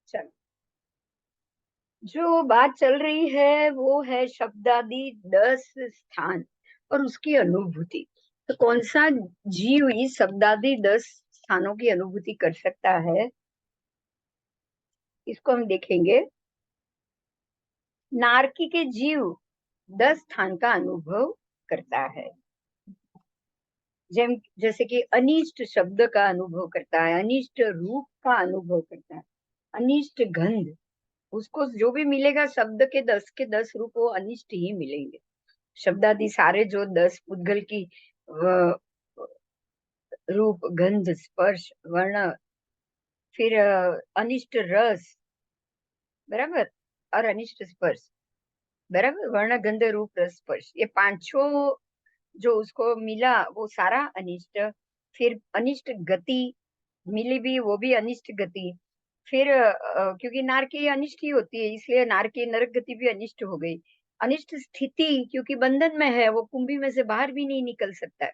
चलो, जो बात चल रही है वो है शब्दादि 10 स्थान और उसकी अनुभूति। तो कौन सा जीव इस शब्दादि 10 स्थानों की अनुभूति कर सकता है, इसको हम देखेंगे। नारकी के जीव 10 स्थान का अनुभव करता है। जैसे कि अनिष्ट शब्द का अनुभव करता है, अनिष्ट रूप का अनुभव करता है, अनिष्ट गंध। उसको जो भी मिलेगा शब्द के 10 के 10 रूप वो अनिष्ट ही मिलेंगे। शब्दादि सारे जो 10 पुद्गल की रूप, गंध, स्पर्श, वर्ण, फिर अनिष्ट रस, बराबर, और अनिष्ट स्पर्श, बराबर, वर्ण, गंध, रूप, रस, स्पर्श, ये पांचों जो उसको मिला वो सारा अनिष्ट। फिर अनिष्ट गति मिली भी, वो भी अनिष्ट गति। फिर क्योंकि नार की अनिष्ट ही होती है, इसलिए नार की नरक गति भी अनिष्ट हो गई। अनिष्ट स्थिति, क्योंकि बंधन में है, वो कुंभी में से बाहर भी नहीं निकल सकता है,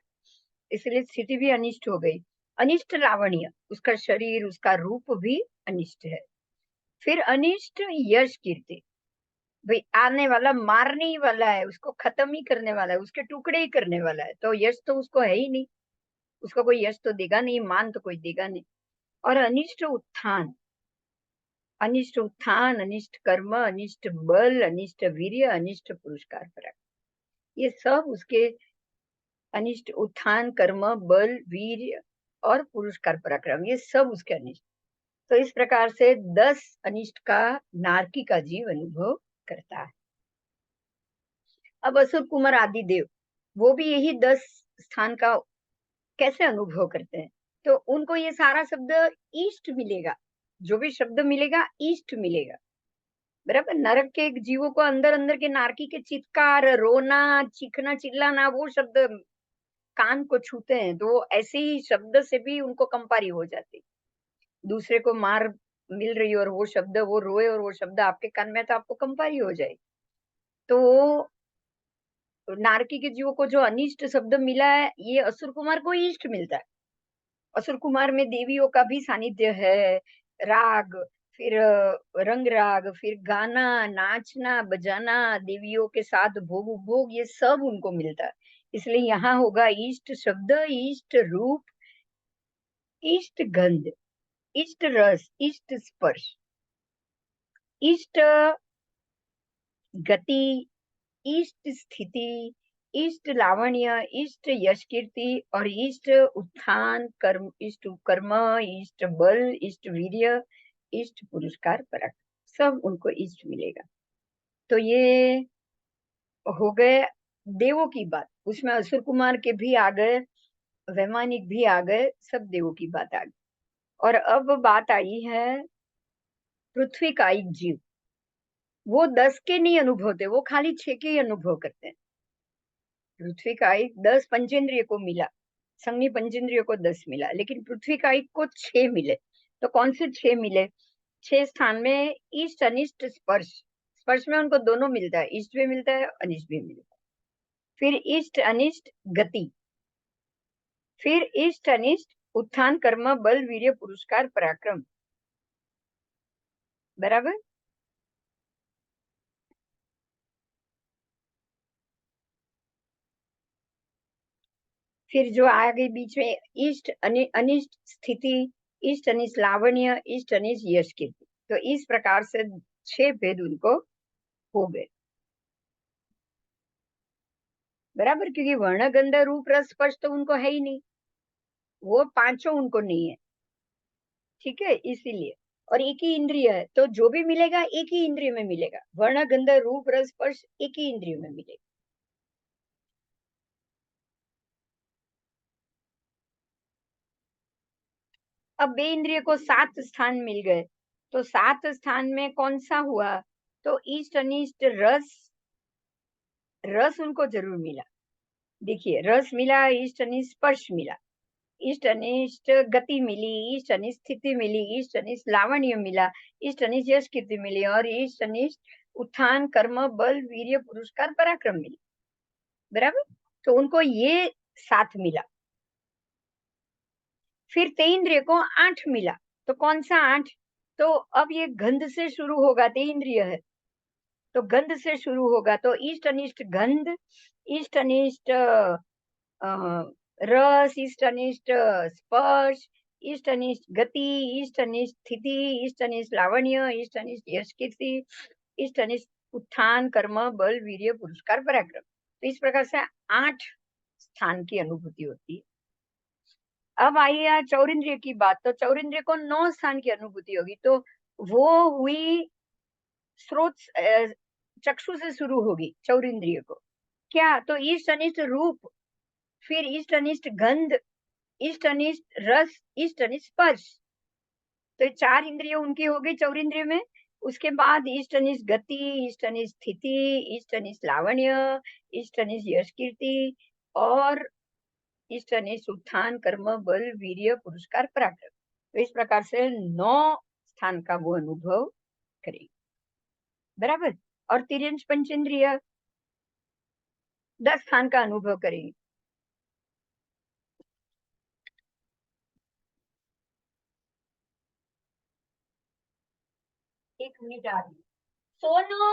इसलिए स्थिति भी अनिष्ट हो गई। अनिष्ट लावण्य, उसका शरीर, उसका रूप भी अनिष्ट है। फिर अनिष्ट यश कीर्ति, भाई आने वाला मारने ही वाला है, उसको खत्म ही करने वाला है, उसके टुकड़े ही करने वाला है, तो यश तो उसको है ही नहीं, उसका कोई यश तो देगा नहीं, मान तो कोई देगा नहीं। और अनिष्ट उत्थान, अनिष्ट उत्थान, अनिष्ट कर्म, अनिष्ट बल, अनिष्ट वीर्य, अनिष्ट पुरस्कार पराक्रम, ये सब उसके अनिष्ट। उत्थान, कर्म, बल, वीर्य और पुरस्कार पराक्रम, ये सब उसके अनिष्ट। तो इस प्रकार से 10 अनिष्ट का नारकी का जीव अनुभव करता है। अब असुर कुमार आदि देव, वो भी यही 10 स्थान का कैसे अनुभव करते हैं? तो उनको ये सारा शब्द ईस्ट मिलेगा, जो भी शब्द मिलेगा ईस्ट मिलेगा, बराबर। नरक के जीवों को अंदर अंदर के नारकी के चित्कार, रोना, चीखना, चिल्लाना, वो शब्द कान को छूते हैं, तो ऐसे ही शब्द से भी उनको कंपारी हो जाती। दूसरे को मार मिल रही है और वो शब्द वो रोए और वो शब्द आपके कान में, तो आपको कंपारी हो जाए। तो नारकी के जीवों को जो अनिष्ट शब्द मिला है, ये असुर कुमार को इष्ट मिलता है। असुर कुमार में देवियों का भी सानिध्य है, राग, फिर रंग राग, फिर गाना, नाचना, बजाना, देवियों के साथ भोग उपभोग, ये सब उनको मिलता है। इसलिए यहाँ होगा इष्ट शब्द, इष्ट रूप, इष्ट गंध, इष्ट रस, इष्ट स्पर्श, इष्ट गति, इष्ट स्थिति, इष्ट लावण्य, इष्ट यश कीर्ति और इष्ट उत्थान कर्म, इष्ट कर्म, इष्ट बल, इष्ट वीर्य, इष्ट पुरस्कार पराक्रम, सब उनको इष्ट मिलेगा। तो ये हो गए देवों की बात, उसमें असुर कुमार के भी आ गए, वैमानिक भी आ गए, सब देवों की बात आ गई। और अब बात आई है पृथ्वी का एक जीव, वो 10 के नहीं अनुभव थे, वो खाली 6 के ही अनुभव करते हैं। पृथ्वी का एक 10 पंचेंद्रिय को मिला, संगनी पंचेंद्रिय को 10 मिला, लेकिन पृथ्वी का एक को 6 मिले। तो कौन से 6 मिले? 6 स्थान में ईस्ट अनिष्ट स्पर्श, स्पर्श में उनको दोनों मिलता है, ईस्ट भी मिलता है, अनिष्ट भी मिलता है। फिर ईस्ट अनिष्ट गति, फिर ईस्ट अनिष्ट उत्थान, कर्म, बल, वीर्य, पुरस्कार, पराक्रम, बराबर। फिर जो आ गई बीच में ईस्ट अनिष्ट स्थिति, ईस्ट अनिष्ट लावण्य, ईस्ट अनिष्ट यश कीर्ति। तो इस प्रकार से 6 भेद उनको हो गए, बराबर, क्योंकि वर्ण, गंध, रूप, रस, स्पर्श तो उनको है ही नहीं, वो पांचों उनको नहीं है, ठीक है, इसीलिए। और एक ही इंद्रिय है, तो जो भी मिलेगा एक ही इंद्रिय में मिलेगा, वर्ण, गंध, रूप, रस, स्पर्श एक ही इंद्रिय में मिलेगा। अब बे इंद्रिय को 7 स्थान मिल गए, तो 7 स्थान में कौन सा हुआ? तो ईस्ट अनिष्ट रस, रस उनको जरूर मिला। देखिए, रस मिला, ईस्ट अनिष्ट स्पर्श मिला, ईस्ट अनिष्ट गति मिली, ईस्ट अनिष्ट स्थिति मिली, ईस्ट अनिष्ट लावण्य मिला, ईस्ट अनिष्ट यश कीर्ति मिली और ईस्ट अनिष्ट उत्थान, कर्म, बल, वीर्य, पुरस्कार, पराक्रम मिली, बराबर। तो उनको ये 7 मिला। फिर तेन्द्रिय को 8 मिला। तो कौन सा 8? तो अब ये गंध से शुरू होगा, ते इंद्रिय है, तो गंध से शुरू होगा, तो इष्ट अनिष्ट गंध, इष्ट अनिष्ट रस, इष्ट अनिष्ट स्पर्श, इष्ट अनिष्ट गति, इष्ट अनिष्ट स्थिति, इष्ट अनिष्ट लावण्य, इष्ट अनिष्ट यश कीर्ति, इष्ट अनिष्ट उत्थान कर्म बल वीर्य पुरस्कार पराक्रम। तो इस प्रकार से 8 स्थान की अनुभूति होती है। अब आइए चौरिंद्रिय की बात, तो चौरिंद्रिय को 9 स्थान की अनुभूति होगी, तो वो हुई स्रोत चक्षु से शुरू होगी चौरिंद्रिय को। क्या? तो इष्ट अनिष्ट रूप, फिर इष्ट अनिष्ट गंध, इष्ट अनिष्ट रस, इष्ट अनिष्ट स्पर्श। तो 4 इंद्रिय उनकी हो गई चौरिंद्रिय में। उसके बाद इष्ट अनिष्ट गति, इष्ट अनिष्ट स्थिति, इष्ट अनिष्ट लावण्य, इष्ट अनिष्ट यश कीर्ति और इष्ट अनिष्ट उत्थान कर्म बल वीर्य पुरस्कार पराक्रम। तो इस प्रकार से 9 स्थान का वो अनुभव करेगी, बराबर। और तिर्यंश पंचेंद्रिय 10 स्थान का अनुभव करेगी। एक मिनट आ रही, सोनो।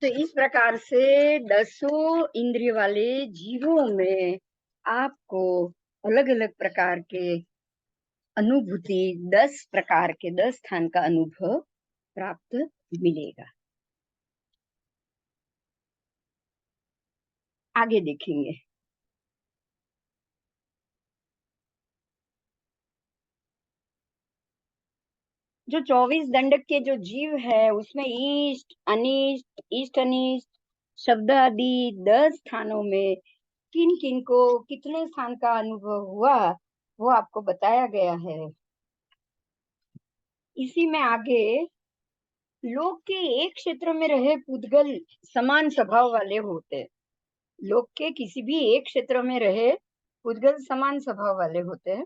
तो इस प्रकार से 10 इंद्रिय वाले जीवों में आपको अलग अलग प्रकार के अनुभूति, 10 प्रकार के 10 स्थान का अनुभव प्राप्त मिलेगा। आगे देखेंगे। जो 24 दंडक के जो जीव है उसमें इष्ट अनिष्ट, इष्ट अनिष्ट शब्द आदि 10 स्थानों में किन किन को कितने स्थान का अनुभव हुआ वो आपको बताया गया है। इसी में आगे लोक के एक क्षेत्र में रहे पुद्गल समान स्वभाव वाले होते हैं। लोक के किसी भी एक क्षेत्र में रहे पुद्गल समान स्वभाव वाले होते हैं,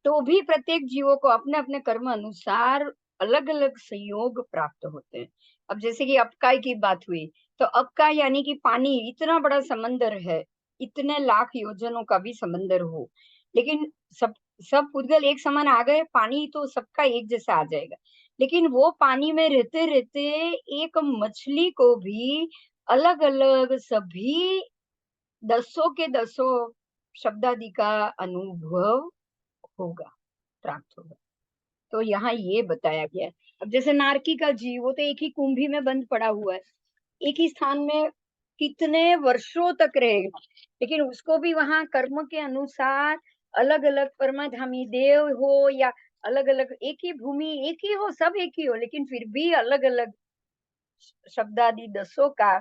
तो भी प्रत्येक जीवों को अपने अपने कर्म अनुसार अलग अलग संयोग प्राप्त होते हैं। अब जैसे कि अपकाय की बात हुई, तो अपकाय यानी कि पानी इतना बड़ा समंदर है, इतने लाख योजनों का भी समंदर हो, लेकिन सब सब पुद्गल एक समान आ गए, पानी तो सबका एक जैसा आ जाएगा। लेकिन वो पानी में रहते रहते एक मछली को भी अलग अलग सभी 10 के 10 शब्दादि का अनुभव होगा, प्राप्त होगा। तो यहाँ ये बताया गया है। अब जैसे नारकी का जीव, वो तो एक ही कुंभी में बंद पड़ा हुआ है, एक ही स्थान में कितने वर्षों तक रहेगा, लेकिन उसको भी वहां कर्म के अनुसार अलग अलग परमाधामी देव हो या अलग अलग एक ही भूमि, एक ही हो, सब एक ही हो, लेकिन फिर भी अलग अलग शब्दादि 10 का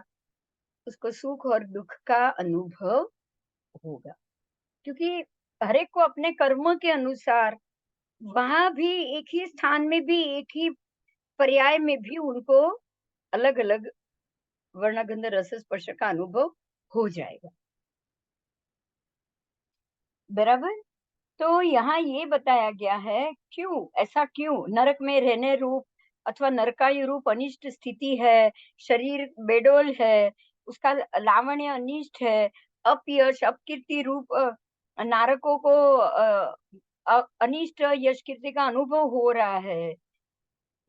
उसको सुख और दुख का अनुभव होगा, क्योंकि हर एक को अपने कर्म के अनुसार वहां भी एक ही स्थान में भी एक ही पर्याय में भी उनको अलग अलग वर्णगंध रस स्पर्श का अनुभव हो जाएगा, बराबर। तो यहाँ ये बताया गया है क्यों, ऐसा क्यों नरक में रहने रूप अथवा नरकाई रूप अनिष्ट स्थिति है, शरीर बेडोल है, उसका लावण्य अनिष्ट है, अपयश अपकीर्ति रूप नारकों को अनिष्ट यश कीर्ति का अनुभव हो रहा है,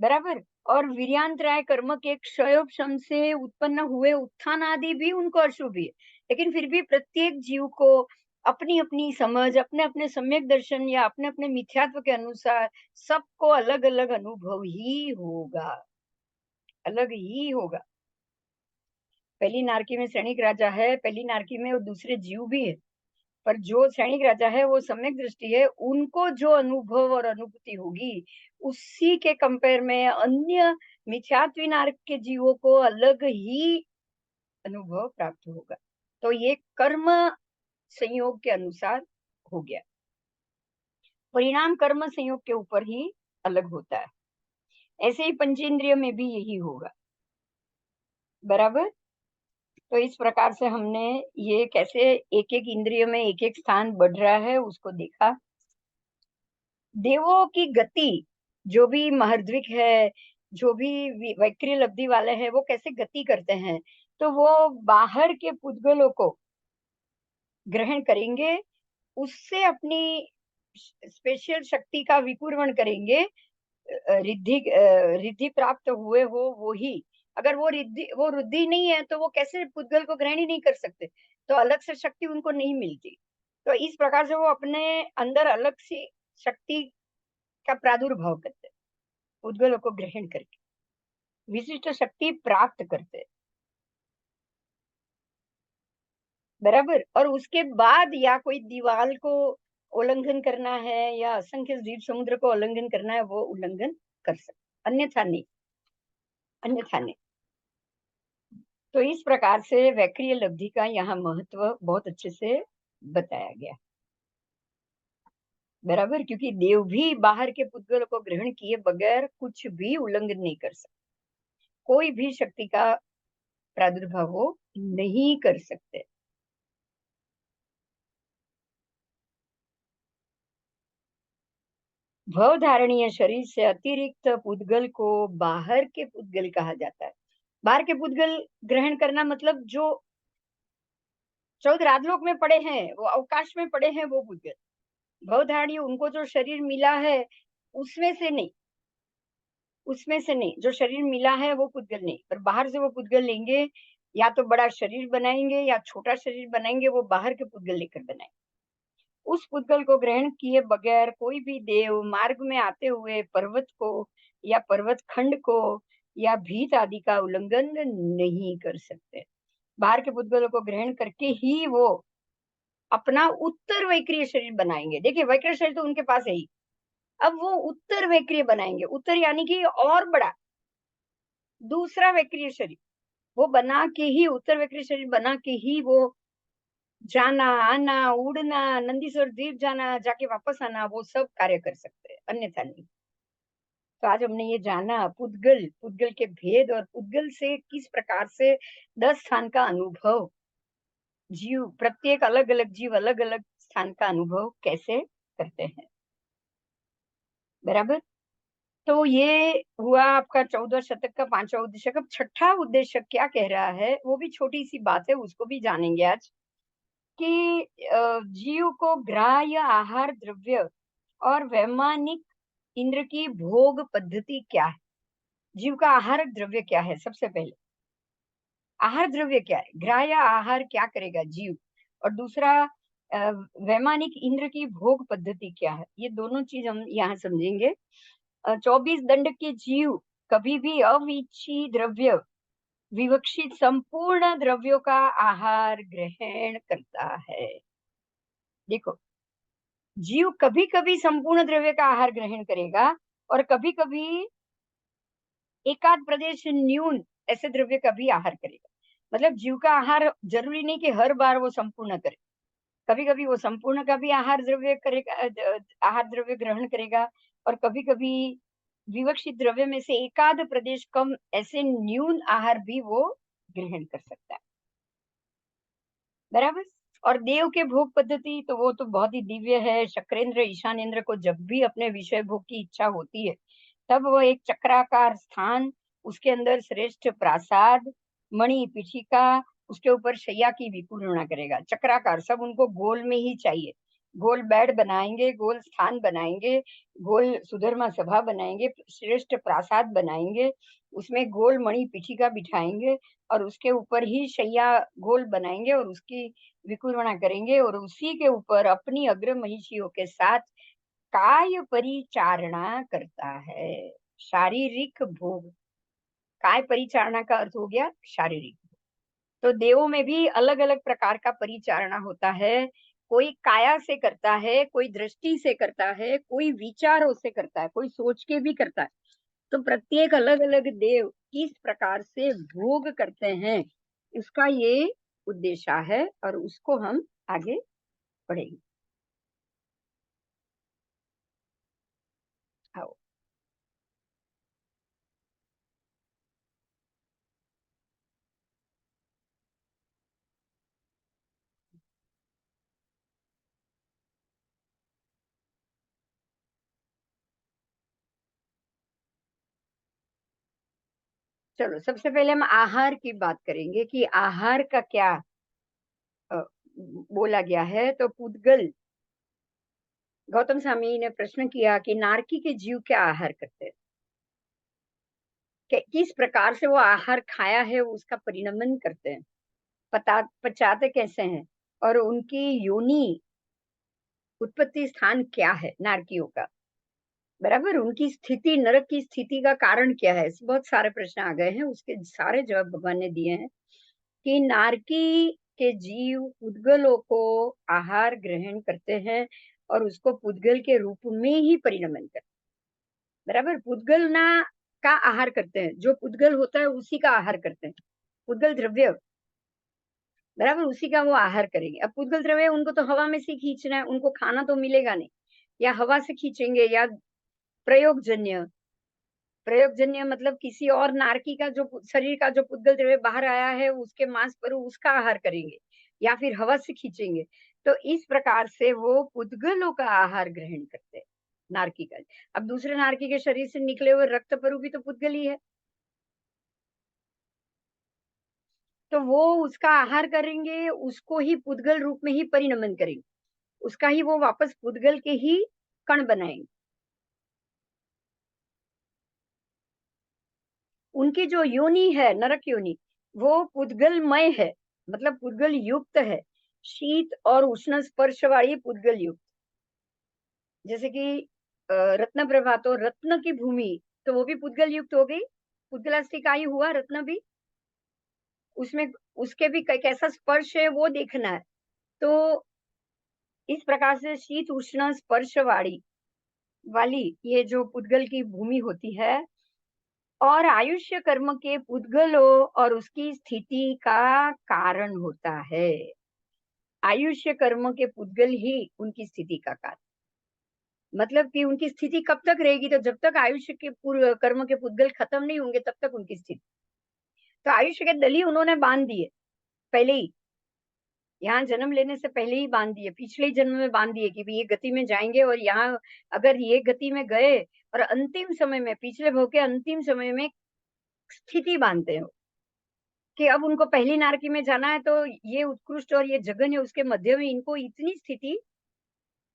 बराबर। और वीर्यांतराय कर्म के क्षयोपशम से उत्पन्न हुए उत्थान आदि भी उनको अशुभ ही है। लेकिन फिर भी प्रत्येक जीव को अपनी अपनी समझ, अपने अपने सम्यक दर्शन या अपने अपने मिथ्यात्व के अनुसार सबको अलग अलग अनुभव ही होगा, अलग ही होगा। पहली नारकी में सैनिक राजा है, पहली नारकी में वो दूसरे जीव भी है, पर जो सैनिक राजा है वो सम्यक दृष्टि है, उनको जो अनुभव और अनुभूति होगी उसी के कंपेयर में अन्य मिथ्यात्वी नारक के जीवों को अलग ही अनुभव प्राप्त होगा। तो ये कर्म संयोग के अनुसार हो गया, परिणाम कर्म संयोग के ऊपर ही अलग होता है। ऐसे ही पंचेंद्रिय में भी यही होगा, बराबर। तो इस प्रकार से हमने ये कैसे एक एक इंद्रिय में एक एक स्थान बढ़ रहा है उसको देखा। देवों की गति, जो भी महर्द्विक है, जो भी वैक्रिय लब्धि वाले हैं, वो कैसे गति करते हैं, तो वो बाहर के पुद्गलों को ग्रहण करेंगे, उससे अपनी स्पेशल शक्ति का विपूर्वण करेंगे। रिद्धि प्राप्त हुए हो वो ही, अगर वो रुद्धि नहीं है तो वो कैसे पुद्गल को ग्रहण ही नहीं कर सकते, तो अलग से शक्ति उनको नहीं मिलती। तो इस प्रकार से वो अपने अंदर अलग सी शक्ति का प्रादुर्भाव करते, पुद्गलों को ग्रहण करके विशिष्ट शक्ति प्राप्त करते, बराबर। और उसके बाद या कोई दीवार को उल्लंघन करना है या असंख्य द्वीप समुद्र को उल्लंघन करना है, वो उल्लंघन कर सकते, अन्यथा नहीं, अन्यथा नहीं। तो इस प्रकार से वैक्रिय लब्धि का यहाँ महत्व बहुत अच्छे से बताया गया, बराबर। क्योंकि देव भी बाहर के पुद्गल को ग्रहण किए बगैर कुछ भी उल्लंघन नहीं कर सकते, कोई भी शक्ति का प्रादुर्भाव वो नहीं कर सकते। भवधारणीय शरीर से अतिरिक्त पुद्गल को बाहर के पुद्गल कहा जाता है। बाहर के पुद्गल ग्रहण करना मतलब जो 14 राजलोक में पड़े हैं, वो अवकाश में पड़े हैं, वो पुद्गल। भवधारणीय उनको जो शरीर मिला है उसमें से नहीं, उसमें से नहीं, जो शरीर मिला है वो पुद्गल नहीं, पर बाहर से वो पुद्गल लेंगे, या तो बड़ा शरीर बनाएंगे या छोटा शरीर बनाएंगे, वो बाहर के पुद्गल लेकर बनाएंगे। उस पुद्गल को ग्रहण किए बगैर कोई भी देव मार्ग में आते हुए पर्वत को या पर्वत खंड को या भीत आदि का उल्लंघन नहीं कर सकते। बाहर के पुद्गलों को ग्रहण करके ही वो अपना उत्तर वैक्रिय शरीर बनाएंगे। देखिए, वैक्रिय शरीर तो उनके पास है ही, अब वो उत्तर वैक्रिय बनाएंगे, उत्तर यानी कि और बड़ा दूसरा वैक्रिय शरीर वो बना के ही, उत्तर वैक्रिय शरीर बना के ही वो जाना आना उड़ना, नंदीश्वर द्वीप जाना, जाके वापस आना, वो सब कार्य कर सकते हैं, अन्यथा नहीं। तो आज हमने ये जाना पुद्गल, पुद्गल के भेद और पुद्गल से किस प्रकार से 10 स्थान का अनुभव जीव, प्रत्येक अलग अलग जीव अलग अलग स्थान का अनुभव कैसे करते हैं, बराबर। तो ये हुआ आपका 14 शतक का 5वां उद्देश्य। अब छठा उद्देश्य क्या कह रहा है, वो भी छोटी सी बात है, उसको भी जानेंगे आज। कि जीव को ग्राह्य आहार द्रव्य और वैमानिक इंद्र की भोग पद्धति क्या है। जीव का आहार द्रव्य क्या है, सबसे पहले आहार द्रव्य क्या है, ग्राह्य आहार क्या करेगा जीव, और दूसरा वैमानिक इंद्र की भोग पद्धति क्या है। ये दोनों चीज हम यहाँ समझेंगे। 24 दंड के जीव कभी भी अविच्छी द्रव्य विवक्षित संपूर्ण द्रव्यों का आहार ग्रहण करता है। देखो, जीव कभी कभी संपूर्ण द्रव्य का आहार ग्रहण करेगा और कभी कभी एकाध प्रदेश न्यून ऐसे द्रव्य का भी आहार करेगा। मतलब जीव का आहार जरूरी नहीं कि हर बार वो संपूर्ण करे, कभी कभी वो संपूर्ण का भी आहार द्रव्य करेगा, आहार द्रव्य ग्रहण करेगा, और कभी कभी विवक्षित द्रव्य में से एकाध प्रदेश कम ऐसे न्यून आहार भी वो ग्रहण कर सकता है, बराबर। और देव के भोग पद्धति तो वो तो बहुत ही दिव्य है। शक्रेंद्र ईशानेंद्र को जब भी अपने विषय भोग की इच्छा होती है, तब वह एक चक्राकार स्थान, उसके अंदर श्रेष्ठ प्रासाद, मणि पीठिका, उसके ऊपर शैया की विपूर्णा करेगा। चक्राकार, सब उनको गोल में ही चाहिए, गोल बेड बनाएंगे, गोल स्थान बनाएंगे, गोल सुधर्मा सभा बनाएंगे, श्रेष्ठ प्रासाद बनाएंगे, उसमें गोल मणि पीठिका बिठाएंगे और उसके ऊपर ही शैया गोल बनाएंगे और उसकी विकुर्णा करेंगे और उसी के ऊपर अपनी अग्र महिषियों के साथ काय परिचारणा करता है। शारीरिक भोग, काय परिचारणा का अर्थ हो गया शारीरिक। तो देवों में भी अलग अलग प्रकार का परिचारणा होता है। कोई काया से करता है, कोई दृष्टि से करता है, कोई विचारों से करता है, कोई सोच के भी करता है। तो प्रत्येक अलग अलग देव किस प्रकार से भोग करते हैं, इसका ये उद्देश्य है और उसको हम आगे पढ़ेंगे। आओ। चलो, सबसे पहले हम आहार की बात करेंगे कि आहार का क्या अ, बोला गया है। तो पुद्गल गौतम स्वामी ने प्रश्न किया कि नारकी के जीव क्या आहार करते हैं, किस प्रकार से वो आहार खाया है वो उसका परिणमन करते हैं, पचाते कैसे हैं, और उनकी योनि उत्पत्ति स्थान क्या है नारकियों का, बराबर, उनकी स्थिति, नरक की स्थिति का कारण क्या है। बहुत सारे प्रश्न आ गए हैं, उसके सारे जवाब भगवान ने दिए हैं कि नारकी के जीव पुद्गलों को आहार ग्रहण करते हैं और उसको पुद्गल के रूप में ही परिणमन करते हैं, बराबर। पुद्गल ना का आहार करते हैं, जो पुद्गल होता है उसी का आहार करते हैं, पुद्गल द्रव्य, बराबर, उसी का वो आहार करेंगे। अब पुद्गल द्रव्य उनको तो हवा में से खींचना है, उनको खाना तो मिलेगा नहीं, या हवा से खींचेंगे या प्रयोगजन्य, प्रयोगजन्य मतलब किसी और नारकी का जो शरीर का जो पुद्गल द्रव्य बाहर आया है उसके मांस पर उसका आहार करेंगे या फिर हवा से खींचेंगे। तो इस प्रकार से वो पुद्गलों का आहार ग्रहण करते हैं, नारकी का। अब दूसरे नारकी के शरीर से निकले हुए रक्त परु भी तो पुद्गल ही है, तो वो उसका आहार करेंगे, उसको ही पुद्गल रूप में ही परिणमन करेंगे, उसका ही वो वापस पुद्गल के ही कण बनाएंगे। उनकी जो योनि है नरक योनि, वो पुद्गलमय है, मतलब पुद्गल युक्त है, शीत और उष्ण स्पर्श वाली पुद्गल युक्त। जैसे कि रत्न प्रभा तो रत्न की भूमि, तो वो भी पुद्गल युक्त हो गई, पुद्गलास्थि का ही हुआ रत्न भी, उसमें उसके भी कैसा स्पर्श है वो देखना है। तो इस प्रकार से शीत उष्ण स्पर्श वाली ये जो पुद्गल की भूमि होती है, और आयुष्य कर्म के पुद्गलों और उसकी स्थिति का कारण होता है। आयुष्य कर्म के पुद्गल ही उनकी स्थिति का कारण, मतलब कि उनकी स्थिति कब तक रहेगी, तो जब तक आयुष्य के पूर्व कर्म के पुद्गल खत्म नहीं होंगे तब तक उनकी स्थिति। तो आयुष्य के दली उन्होंने बांध दिए पहले ही, यहाँ जन्म लेने से पहले ही बांध दिए, पिछले ही जन्म में बांध दिए कि भी ये गति में जाएंगे, और यहाँ अगर ये गति में गए और अंतिम समय में, पिछले भव के अंतिम समय में स्थिति बांधते हो कि अब उनको पहली नारकी में जाना है, तो ये उत्कृष्ट और ये जघन्य उसके मध्य में इनको इतनी स्थिति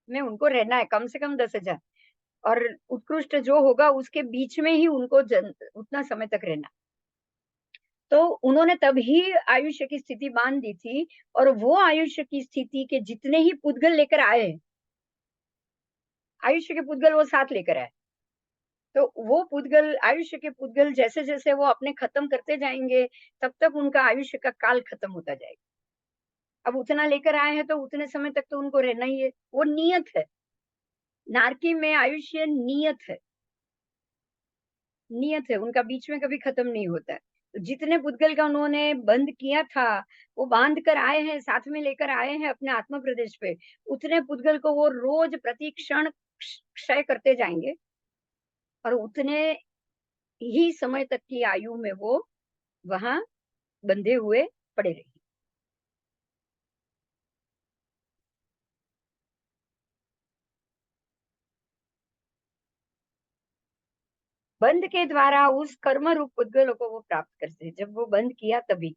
में उनको रहना है, कम से कम 10,000, और उत्कृष्ट जो होगा उसके बीच में ही उनको उतना समय तक रहना। तो उन्होंने तभी आयुष्य की स्थिति बांध दी थी, और वो आयुष्य की स्थिति के जितने ही पुद्गल लेकर आए, आयुष्य के पुद्गल वो साथ लेकर आए। तो वो पुद्गल, आयुष्य के पुद्गल जैसे जैसे वो अपने खत्म करते जाएंगे, तब तक उनका आयुष्य का काल खत्म होता जाएगा। अब उतना लेकर आए हैं तो उतने समय तक तो उनको रहना ही है, वो नियत है। नारकी में आयुष्य नियत है, नियत है, उनका बीच में कभी खत्म नहीं होता है। तो जितने पुद्गल का उन्होंने बंद किया था, वो बांध कर आए हैं, साथ में लेकर आए हैं अपने आत्म प्रदेश पे, उतने पुद्गल को वो रोज प्रति क्षण क्षय करते जाएंगे, और उतने ही समय तक की आयु में वो वहां बंधे हुए पड़े रहेंगे। बंध के द्वारा उस कर्म रूप पुद्गलों को वो प्राप्त करते हैं, जब वो बंद किया तभी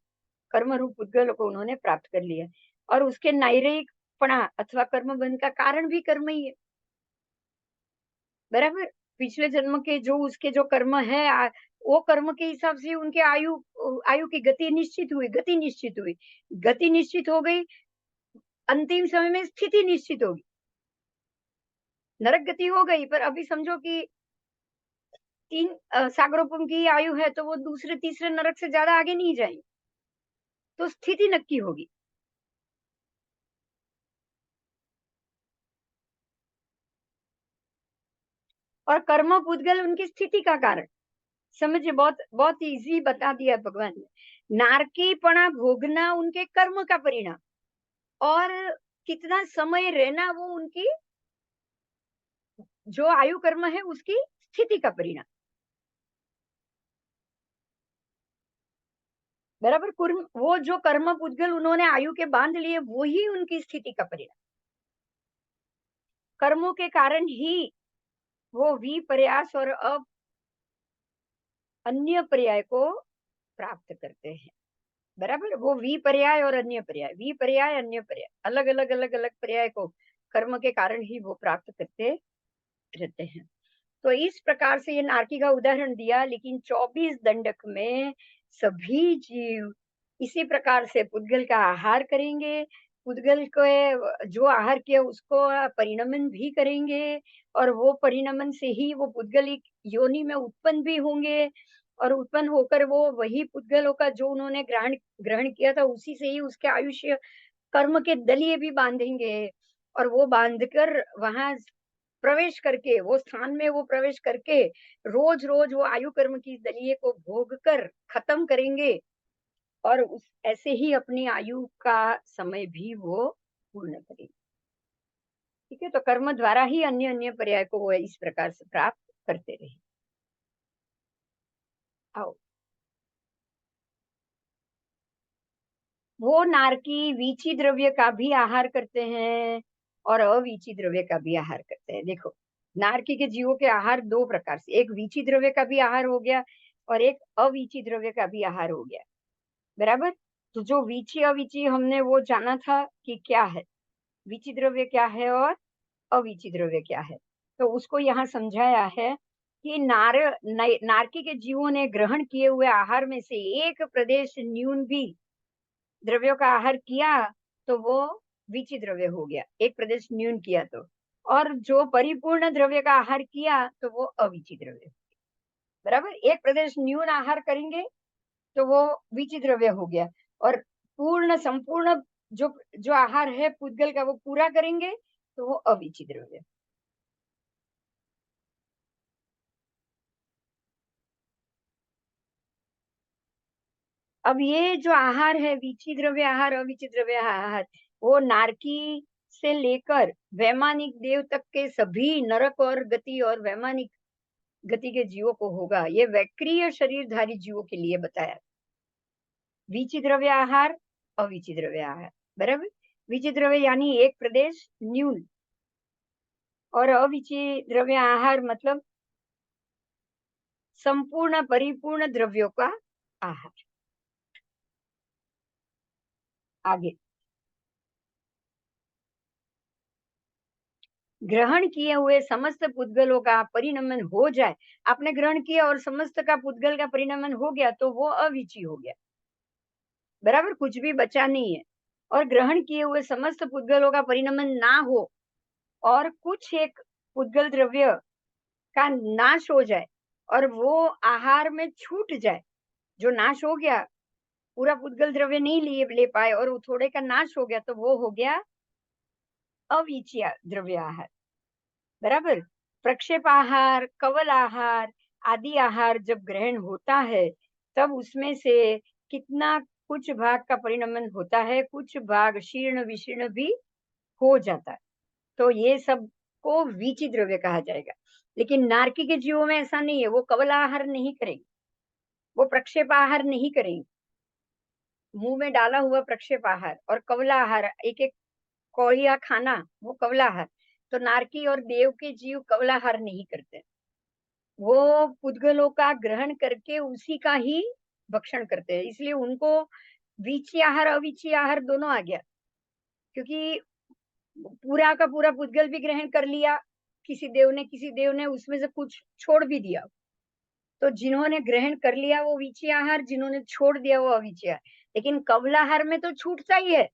कर्म रूप पुद्गलों को उन्होंने प्राप्त कर लिया। और उसके नायरिक पणा अथवा कर्म बंध का कारण भी कर्म ही है, बराबर। पिछले जन्म के जो उसके जो कर्म है, वो कर्म के हिसाब से उनके आयु की गति निश्चित हुई, गति निश्चित हुई, गति निश्चित हो गई, अंतिम समय में स्थिति निश्चित होगी। नरक गति हो गई, पर अभी समझो कि 3 सागरोपम की आयु है, तो वो दूसरे तीसरे नरक से ज्यादा आगे नहीं जाएंगे, तो स्थिति नक्की होगी। और कर्म पुद्गल उनकी स्थिति का कारण। समझिए, बहुत बहुत इजी बता दिया भगवान ने। नारकीपणा भोगना उनके कर्म का परिणाम, और कितना समय रहना वो उनकी जो आयु कर्म है उसकी स्थिति का परिणाम, बराबर। कुर्म वो जो कर्म पुद्गल उन्होंने आयु के बांध लिए, वो ही उनकी स्थिति का परिणाम। कर्मों के कारण ही वो विपर्यास और अन्य पर्याय को प्राप्त करते हैं, बराबर। वो विपर्याय और अन्य पर्याय, विपर्याय अन्य पर्याय, अलग अलग पर्याय को कर्म के कारण ही वो प्राप्त करते रहते हैं। तो इस प्रकार से ये नारकी का उदाहरण दिया, लेकिन 24 दंडक में सभी जीव इसी प्रकार से पुद्गल का आहार करेंगे, पुद्गल को जो आहार किया उसको परिणमन भी करेंगे, और वो परिणमन से ही वो पुद्गल एक योनि में उत्पन्न भी होंगे, और उत्पन्न होकर वो वही पुद्गलों का जो उन्होंने ग्रहण ग्रहण किया था उसी से ही उसके आयुष्य कर्म के दलिए भी बांधेंगे, और वो बांधकर वहां प्रवेश करके, वो स्थान में वो प्रवेश करके रोज रोज वो आयु कर्म की दलिए को भोग कर खत्म करेंगे, और उस ऐसे ही अपनी आयु का समय भी वो पूर्ण करेंगे। ठीक है, तो कर्म द्वारा ही अन्य अन्य पर्याय को वो इस प्रकार से प्राप्त करते रहे। आओ, वो नारकी वीची द्रव्य का भी आहार करते हैं और अवीची द्रव्य का भी आहार करते हैं। देखो, नारकी के जीवों के आहार दो प्रकार से, एक वीची द्रव्य का भी आहार हो गया और एक अवीची द्रव्य का भी आहार हो गया, बराबर। तो जो वीची अवीची हमने वो जाना था कि क्या है, वीची द्रव्य क्या है और अवीची द्रव्य क्या है, तो उसको यहाँ समझाया है कि नारकी के जीवों ने ग्रहण किए हुए आहार में से एक प्रदेश न्यून भी द्रव्यों का आहार किया, तो वो विचि द्रव्य हो गया, एक प्रदेश न्यून किया तो। और जो परिपूर्ण द्रव्य का आहार किया तो वो अविचि द्रव्य, बराबर। एक प्रदेश न्यून आहार करेंगे तो वो विचि द्रव्य हो गया, और पूर्ण संपूर्ण जो जो आहार है पुद्गल का वो पूरा करेंगे तो वो अविचि द्रव्य। अब ये जो आहार है, विचि द्रव्य आहार, अविचि द्रव्य आहार, वो नारकी से लेकर वैमानिक देव तक के सभी नरक और गति और वैमानिक गति के जीवों को होगा। ये वैक्रिय शरीरधारी जीवों के लिए बताया। विचि द्रव्य आहार, अविचि द्रव्य आहार, बराबर। विचि द्रव्य यानी एक प्रदेश न्यून, और अविचि द्रव्य आहार मतलब संपूर्ण परिपूर्ण द्रव्यों का आहार। आगे, ग्रहण किए हुए समस्त पुद्गलों का परिणमन हो जाए, आपने ग्रहण किया और समस्त का पुद्गल का परिणमन हो गया तो वो अविची हो गया, बराबर, कुछ भी बचा नहीं है। और ग्रहण किए हुए समस्त पुद्गलों का परिणमन ना हो और कुछ एक पुद्गल द्रव्य का नाश हो जाए और वो आहार में छूट जाए, जो नाश हो गया, पूरा पुद्गल द्रव्य नहीं ले पाए और वो थोड़े का नाश हो गया, तो वो हो गया अविचिया द्रव्य आहार, बराबर। प्रक्षेप आहार, कवल आहार आदि आहार जब ग्रहण होता है, तब उसमें से कितना कुछ भाग का परिणमन होता है, कुछ भाग शीर्ण विशीर्ण भी हो जाता है, तो ये सब को वीची द्रव्य कहा जाएगा। लेकिन नारकी के जीवों में ऐसा नहीं है, वो कवल आहार नहीं करेंगे, वो प्रक्षेप आहार नहीं करेंगे, मुंह में डाला हुआ प्रक्षेप आहार और कवला आहार, एक एक कौड़िया खाना, वो कवला आहार। तो नारकी और देव के जीव कवला आहार नहीं करते, वो पुद्गलों का ग्रहण करके उसी का ही भक्षण करते हैं, इसलिए उनको वीची आहार अविची आहार दोनों आ गया। क्योंकि पूरा का पूरा पुद्गल भी ग्रहण कर लिया, किसी देव ने उसमें से कुछ छोड़ भी दिया। तो जिन्होंने ग्रहण कर लिया वो वीची आहार, जिन्होंने छोड़ दिया वो अवीची आहार। लेकिन कवलाहार में तो छूटता ही है।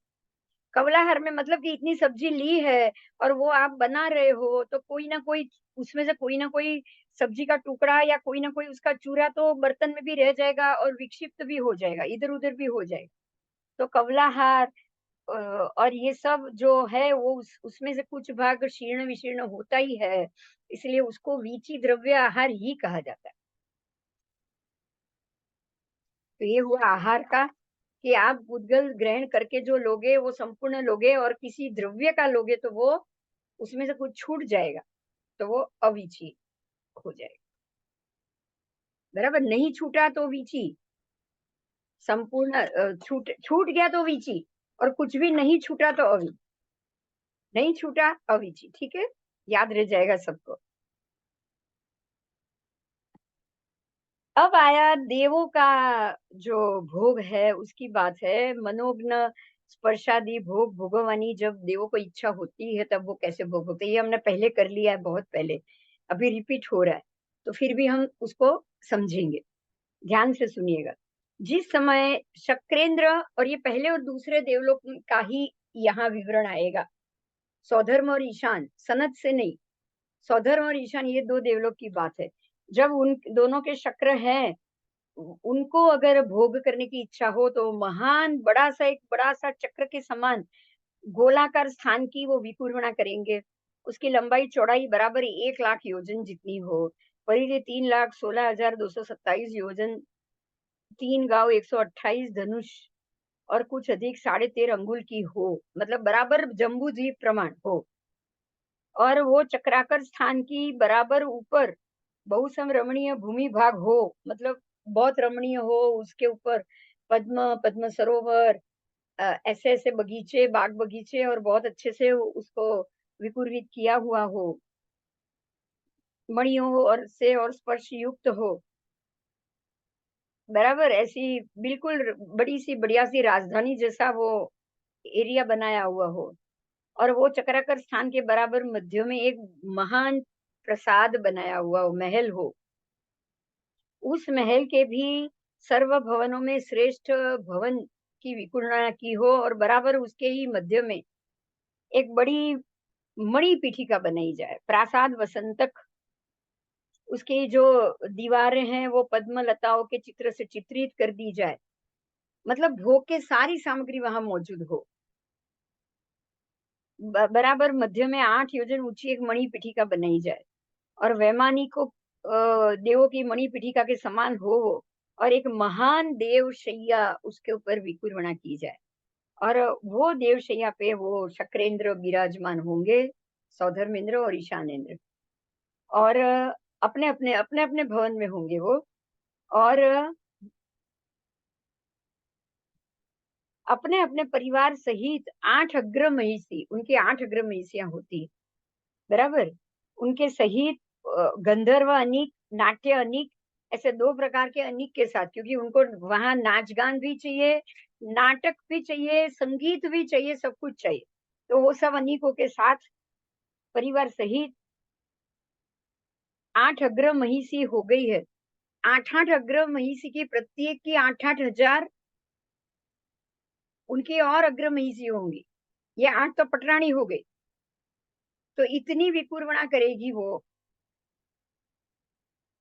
कवलाहार में मतलब कि इतनी सब्जी ली है और वो आप बना रहे हो, तो कोई ना कोई उसमें से कोई ना कोई सब्जी का टुकड़ा या कोई ना कोई उसका चूरा तो बर्तन में भी रह जाएगा और विक्षिप्त भी हो जाएगा, इधर-उधर भी हो जाएगा। तो कवलाहार और ये सब जो है वो उसमें से कुछ भाग शीर्ण-विशीर्ण होता ही है, इसलिए उसको वीची द्रव्य आहार ही कहा जाता है। तो ये हुआ आहार का कि आप उद्गल ग्रहण करके जो लोगे वो संपूर्ण लोगे और किसी द्रव्य का लोगे तो वो उसमें से कुछ छूट जाएगा, तो वो अवीची हो जाएगा। बराबर? नहीं छूटा तो वीची, संपूर्ण छूट छूट गया तो वीची और कुछ भी नहीं छूटा तो अवी। नहीं छूटा अवीची, ठीक है? याद रह जाएगा सबको। अब आया देवों का जो भोग है उसकी बात है। मनोज्ञ स्पर्शादि भोग भोगवानी जब देवों को इच्छा होती है तब वो कैसे भोग होते हैं, ये हमने पहले कर लिया है बहुत पहले, अभी रिपीट हो रहा है, तो फिर भी हम उसको समझेंगे। ध्यान से सुनिएगा। जिस समय शक्रेंद्र, और ये पहले और दूसरे देवलोक का ही यहाँ विवरण आएगा, सौधर्म और ईशान, सनत से नहीं, सौधर्म और ईशान ये दो देवलोक की बात है। जब उन दोनों के शक्र हैं, उनको अगर भोग करने की इच्छा हो तो महान बड़ा सा चक्र के समान गोलाकार स्थान की वो विपूर्णा करेंगे। उसकी लंबाई चौड़ाई बराबर 1 लाख योजन जितनी हो, परिधि 3,16,227 योजन, 3 गांव 128 धनुष और कुछ अधिक 13.5 अंगुल की हो, मतलब बराबर जम्बू द्वीप प्रमाण हो, और वो चक्राकर स्थान की बराबर ऊपर बहुसम रमणीय भूमि भाग हो, मतलब बहुत रमणीय हो, उसके ऊपर पद्म सरोवर, ऐसे ऐसे बगीचे, बाग बगीचे और बहुत अच्छे से उसको विकुर्वित किया हुआ हो, मणियों और से और स्पर्श युक्त हो, बराबर ऐसी बिल्कुल बड़ी सी बढ़िया सी राजधानी जैसा वो एरिया बनाया हुआ हो, और वो चक्राकर स्थान के बराबर मध्य में एक महान प्रसाद बनाया हुआ हो, महल हो। उस महल के भी सर्व भवनों में श्रेष्ठ भवन की विकुर्णना की हो और बराबर उसके ही मध्य में एक बड़ी मणि पीठिका बनाई जाए, प्रासाद वसंतक। उसकी जो दीवारें हैं वो पद्म लताओं के चित्र से चित्रित कर दी जाए, मतलब भोग के सारी सामग्री वहां मौजूद हो। बराबर मध्य में 8 योजन ऊंची एक मणि पीठिका बनाई जाए और वैमानिक देवों की मणि पीठिका के समान हो वो, और एक महान देव शैया उसके ऊपर विकुर्वणा की जाए, और वो देव शैया पे वो शक्रेंद्र विराजमान होंगे, सौधर्मेंद्र और ईशानेंद्र, और अपने अपने भवन में होंगे वो, और अपने अपने परिवार सहित 8 अग्र महिषी, उनकी 8 अग्र महिषियां होती है, बराबर, उनके सहित गंधर्व अनिक, नाट्य अनिक, ऐसे 2 प्रकार के अनिक के साथ, क्योंकि उनको वहां नाच गान भी चाहिए, नाटक भी चाहिए, संगीत भी चाहिए, सब कुछ चाहिए, तो वो सब अनिकों के साथ परिवार सहित 8 अग्र महिषी हो गई है। 8 8 अग्र महिषी की प्रत्येक की 8 8 हजार उनकी और अग्र महिषी होंगी, ये 8 तो पटरानी हो गई, तो इतनी विकुर्वणा करेगी वो,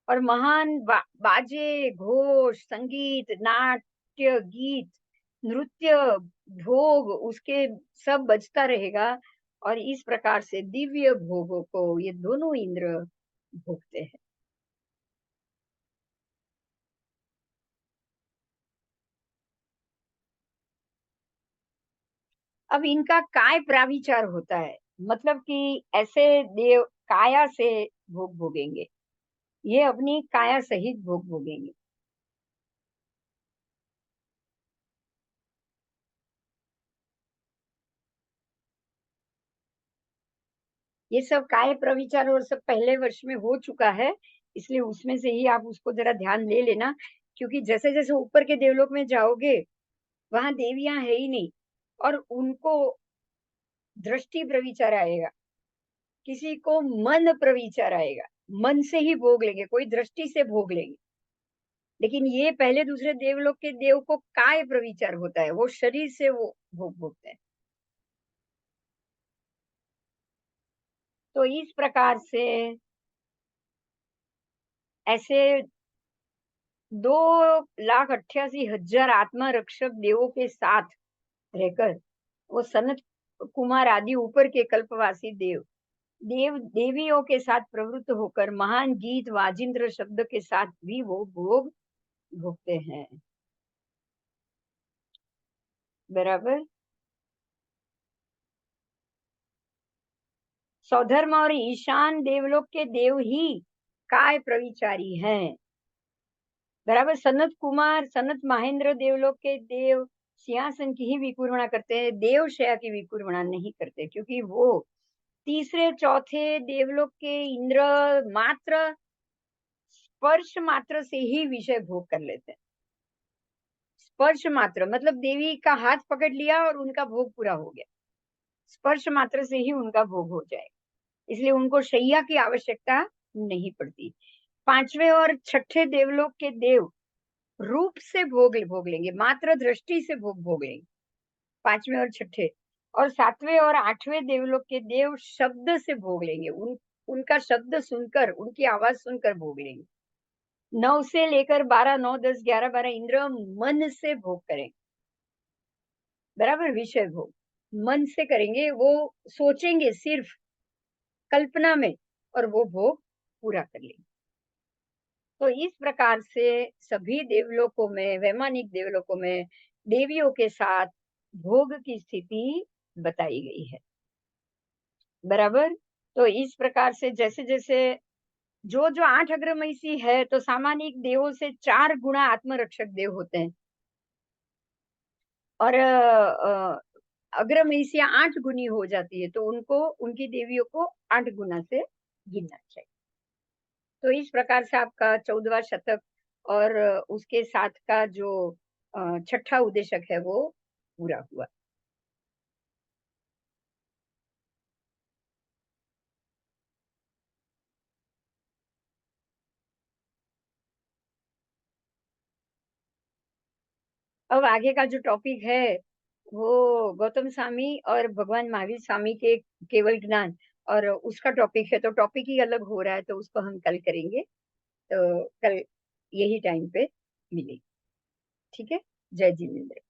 और महान बाजे घोष संगीत नाट्य गीत नृत्य भोग उसके सब बजता रहेगा, और इस प्रकार से दिव्य भोगों को ये दोनों इंद्र भोगते हैं। अब इनका काय प्राविचार होता है, मतलब कि ऐसे देव काया से भोग भोगेंगे, ये अपनी काया सहित भोग भोगेंगे। ये सब काय प्रविचार और सब पहले वर्ष में हो चुका है, इसलिए उसमें से ही आप उसको जरा ध्यान ले लेना, क्योंकि जैसे जैसे ऊपर के देवलोक में जाओगे वहां देवियां है ही नहीं, और उनको दृष्टि प्रविचार आएगा, किसी को मन प्रविचार आएगा, मन से ही भोग लेंगे, कोई दृष्टि से भोग लेंगे। लेकिन ये पहले दूसरे देवलोक के देव को काय प्रविचार होता है, वो शरीर से वो भोग भोगते हैं। तो इस प्रकार से ऐसे 2,88,000 आत्मा रक्षक देवों के साथ रहकर वो सनत कुमार आदि ऊपर के कल्पवासी देव देव देवियों के साथ प्रवृत्त होकर महान गीत वाजिंद्र शब्द के साथ भी वो भोग भोगते हैं। बराबर। सौधर्म और ईशान देवलोक के देव ही काय प्रविचारी हैं। बराबर। सनत कुमार सनत महेंद्र देवलोक के देव सिंहासन की ही विकुर्वणा करते हैं, देवशया की विकुर्वणा नहीं करते, क्योंकि वो तीसरे चौथे देवलोक के इंद्र मात्र स्पर्श मात्र से ही विषय भोग कर लेते हैं। स्पर्श मात्र मतलब देवी का हाथ पकड़ लिया और उनका भोग पूरा हो गया, स्पर्श मात्र से ही उनका भोग हो जाए, इसलिए उनको शैया की आवश्यकता नहीं पड़ती। पांचवें और छठे देवलोक के देव रूप से भोग भोग लेंगे, मात्र दृष्टि से भोग भोग लेंगे, पांचवें और छठे। और सातवें और आठवें देवलोक के देव शब्द से भोग लेंगे, उनका शब्द सुनकर, उनकी आवाज सुनकर भोग लेंगे। 9 से लेकर 12, 9, 10, 11, 12 इंद्र मन से भोग करेंगे। बराबर। विषय भोग मन से करेंगे, वो सोचेंगे सिर्फ कल्पना में और वो भोग पूरा कर लेंगे। तो इस प्रकार से सभी देवलोकों में, वैमानिक देवलोकों में देवियों के साथ भोग की स्थिति बताई गई है। बराबर। तो इस प्रकार से जैसे जैसे जो जो 8 अग्रमहिषी है, तो सामान्य देवों से 4 गुणा आत्मरक्षक देव होते हैं, और अग्रमहिषियां 8 गुनी हो जाती है, तो उनको, उनकी देवियों को 8 गुना से गिनना चाहिए। तो इस प्रकार से आपका 14वां शतक और उसके साथ का जो छठा उद्देशक है वो पूरा हुआ। अब आगे का जो टॉपिक है वो गौतम स्वामी और भगवान महावीर स्वामी के केवल ज्ञान, और उसका टॉपिक है, तो टॉपिक ही अलग हो रहा है, तो उसको हम कल करेंगे। तो कल यही टाइम पे मिलेंगे। ठीक है। जय जिनेन्द्र।